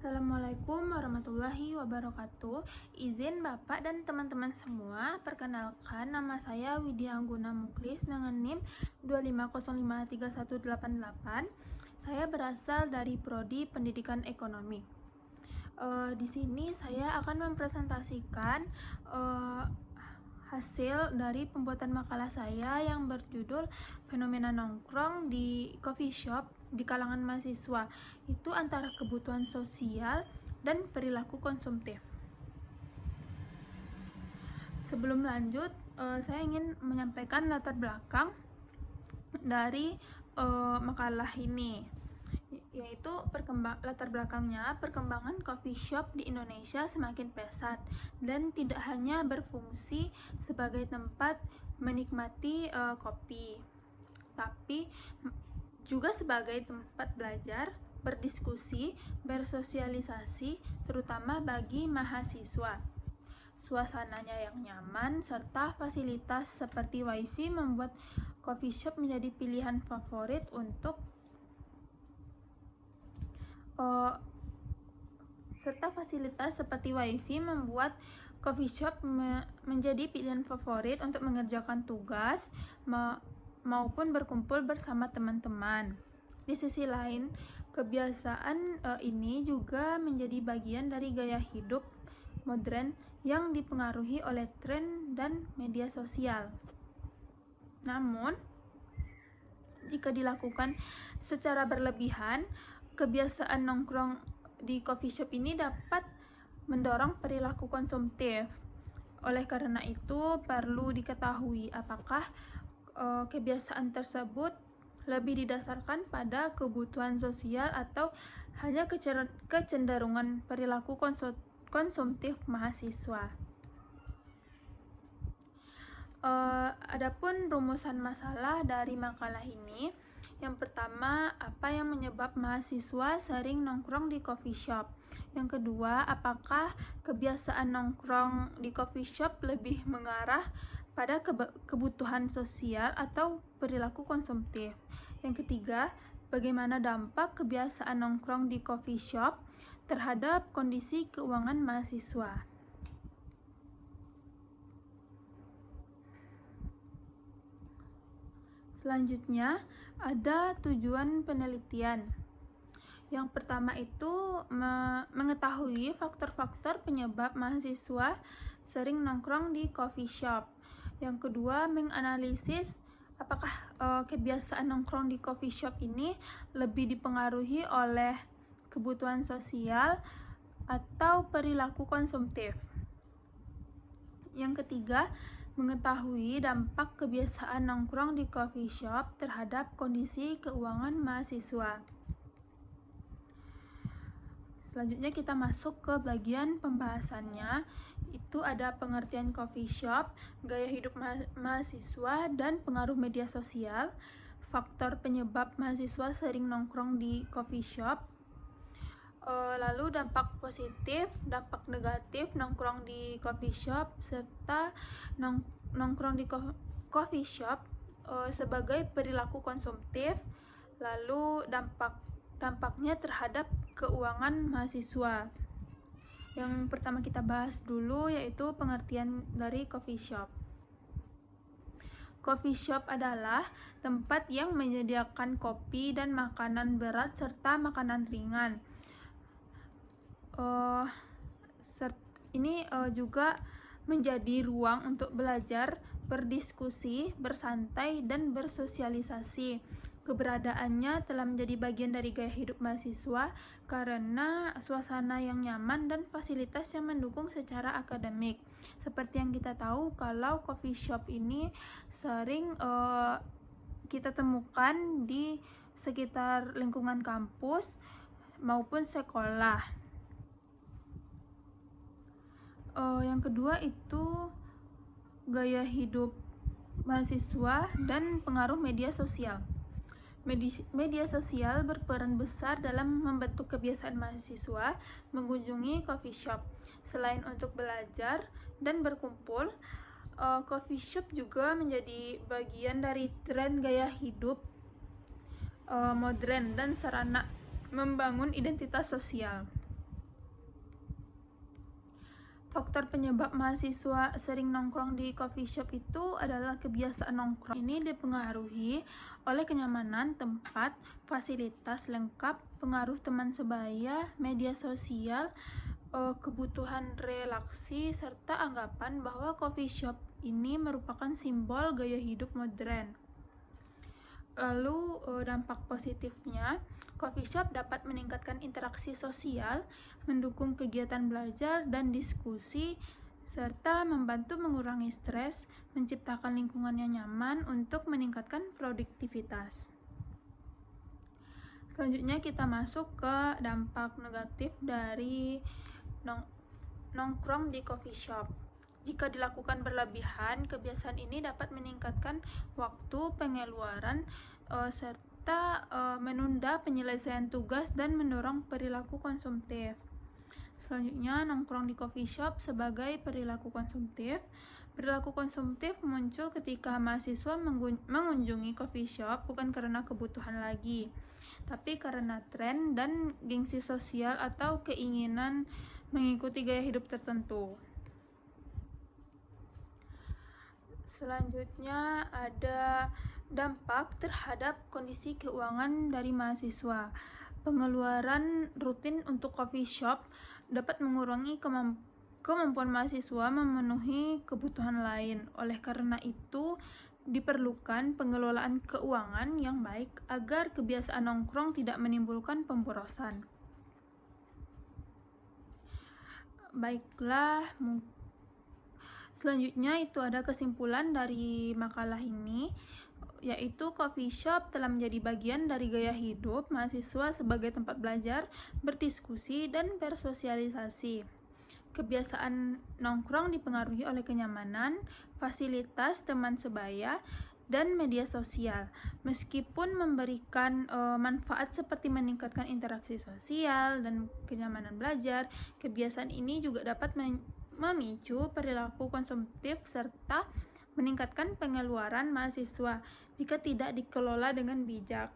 Assalamualaikum warahmatullahi wabarakatuh. Izin Bapak dan teman-teman semua, perkenalkan nama saya Widya Angguna Muklis dengan NIM 2505318. Saya berasal dari Prodi Pendidikan Ekonomi. Di sini saya akan mempresentasikan hasil dari pembuatan makalah saya yang berjudul Fenomena Nongkrong di Coffee Shop di kalangan mahasiswa, itu antara kebutuhan sosial dan perilaku konsumtif. Sebelum lanjut, saya ingin menyampaikan latar belakang dari makalah ini, yaitu latar belakangnya perkembangan coffee shop di Indonesia semakin pesat dan tidak hanya berfungsi sebagai tempat menikmati kopi, tapi juga sebagai tempat belajar, berdiskusi, bersosialisasi, terutama bagi mahasiswa. Suasananya yang nyaman serta fasilitas seperti wifi membuat coffee shop menjadi pilihan favorit untuk menjadi pilihan favorit untuk mengerjakan tugas maupun berkumpul bersama teman-teman. Di sisi lain, kebiasaan ini juga menjadi bagian dari gaya hidup modern yang dipengaruhi oleh tren dan media sosial. Namun, jika dilakukan secara berlebihan, kebiasaan nongkrong di coffee shop ini dapat mendorong perilaku konsumtif. Oleh karena itu, perlu diketahui apakah kebiasaan tersebut lebih didasarkan pada kebutuhan sosial atau hanya kecenderungan perilaku konsumtif mahasiswa. Adapun rumusan masalah dari makalah ini, yang pertama, apa yang menyebab mahasiswa sering nongkrong di coffee shop? Yang kedua, apakah kebiasaan nongkrong di coffee shop lebih mengarah pada kebutuhan sosial atau perilaku konsumtif? Yang ketiga, bagaimana dampak kebiasaan nongkrong di coffee shop terhadap kondisi keuangan mahasiswa? Selanjutnya, ada tujuan penelitian. Yang pertama itu mengetahui faktor-faktor penyebab mahasiswa sering nongkrong di coffee shop. Yang kedua, menganalisis apakah kebiasaan nongkrong di coffee shop ini lebih dipengaruhi oleh kebutuhan sosial atau perilaku konsumtif. Yang ketiga, mengetahui dampak kebiasaan nongkrong di coffee shop terhadap kondisi keuangan mahasiswa. Selanjutnya kita masuk ke bagian pembahasannya. Itu ada pengertian coffee shop, gaya hidup mahasiswa, dan pengaruh media sosial, faktor penyebab mahasiswa sering nongkrong di coffee shop, lalu dampak positif, dampak negatif nongkrong di coffee shop, serta nongkrong di coffee shop sebagai perilaku konsumtif, lalu dampaknya terhadap keuangan mahasiswa. Yang pertama kita bahas dulu yaitu pengertian dari coffee shop. Coffee shop adalah tempat yang menyediakan kopi dan makanan berat serta makanan ringan. Ini juga menjadi ruang untuk belajar, berdiskusi, bersantai, dan bersosialisasi. Keberadaannya telah menjadi bagian dari gaya hidup mahasiswa karena suasana yang nyaman dan fasilitas yang mendukung secara akademik. Seperti yang kita tahu, kalau coffee shop ini sering kita temukan di sekitar lingkungan kampus maupun sekolah. Yang kedua itu gaya hidup mahasiswa dan pengaruh media sosial. Media sosial berperan besar dalam membentuk kebiasaan mahasiswa mengunjungi coffee shop. Selain untuk belajar dan berkumpul, coffee shop juga menjadi bagian dari tren gaya hidup modern dan sarana membangun identitas sosial. Faktor penyebab mahasiswa sering nongkrong di coffee shop itu adalah kebiasaan nongkrong. Ini dipengaruhi oleh kenyamanan tempat, fasilitas lengkap, pengaruh teman sebaya, media sosial, kebutuhan relaksi, serta anggapan bahwa coffee shop ini merupakan simbol gaya hidup modern. Lalu dampak positifnya, coffee shop dapat meningkatkan interaksi sosial, mendukung kegiatan belajar dan diskusi, serta membantu mengurangi stres, menciptakan lingkungan yang nyaman untuk meningkatkan produktivitas. Selanjutnya kita masuk ke dampak negatif dari nongkrong di coffee shop. Jika dilakukan berlebihan, kebiasaan ini dapat meningkatkan waktu pengeluaran serta menunda penyelesaian tugas dan mendorong perilaku konsumtif. Selanjutnya, nongkrong di coffee shop sebagai perilaku konsumtif. Perilaku konsumtif muncul ketika mahasiswa mengunjungi coffee shop bukan karena kebutuhan lagi, tapi karena tren dan gengsi sosial atau keinginan mengikuti gaya hidup tertentu. Selanjutnya ada dampak terhadap kondisi keuangan dari mahasiswa. Pengeluaran rutin untuk coffee shop dapat mengurangi kemampuan mahasiswa memenuhi kebutuhan lain. Oleh karena itu, diperlukan pengelolaan keuangan yang baik agar kebiasaan nongkrong tidak menimbulkan pemborosan. Baiklah, selanjutnya itu ada kesimpulan dari makalah ini, yaitu coffee shop telah menjadi bagian dari gaya hidup mahasiswa sebagai tempat belajar, berdiskusi, dan bersosialisasi. Kebiasaan nongkrong dipengaruhi oleh kenyamanan, fasilitas teman sebaya, dan media sosial. Meskipun memberikan manfaat seperti meningkatkan interaksi sosial dan kenyamanan belajar, kebiasaan ini juga dapat memicu perilaku konsumtif serta meningkatkan pengeluaran mahasiswa jika tidak dikelola dengan bijak.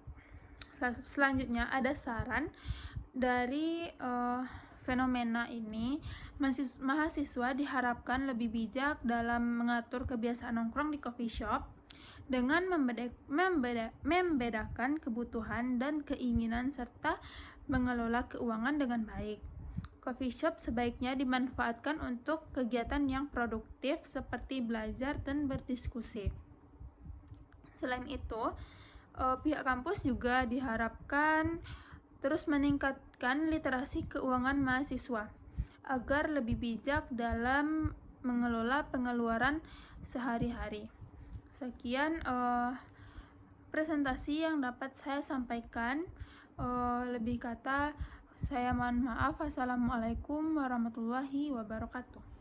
Selanjutnya ada saran dari fenomena ini. Mahasiswa diharapkan lebih bijak dalam mengatur kebiasaan nongkrong di coffee shop dengan membedakan kebutuhan dan keinginan serta mengelola keuangan dengan baik. Coffee shop sebaiknya dimanfaatkan untuk kegiatan yang produktif seperti belajar dan berdiskusi. Selain itu, pihak kampus juga diharapkan terus meningkatkan literasi keuangan mahasiswa agar lebih bijak dalam mengelola pengeluaran sehari-hari. Sekian presentasi yang dapat saya sampaikan. Lebih kata, saya mohon maaf. Assalamualaikum warahmatullahi wabarakatuh.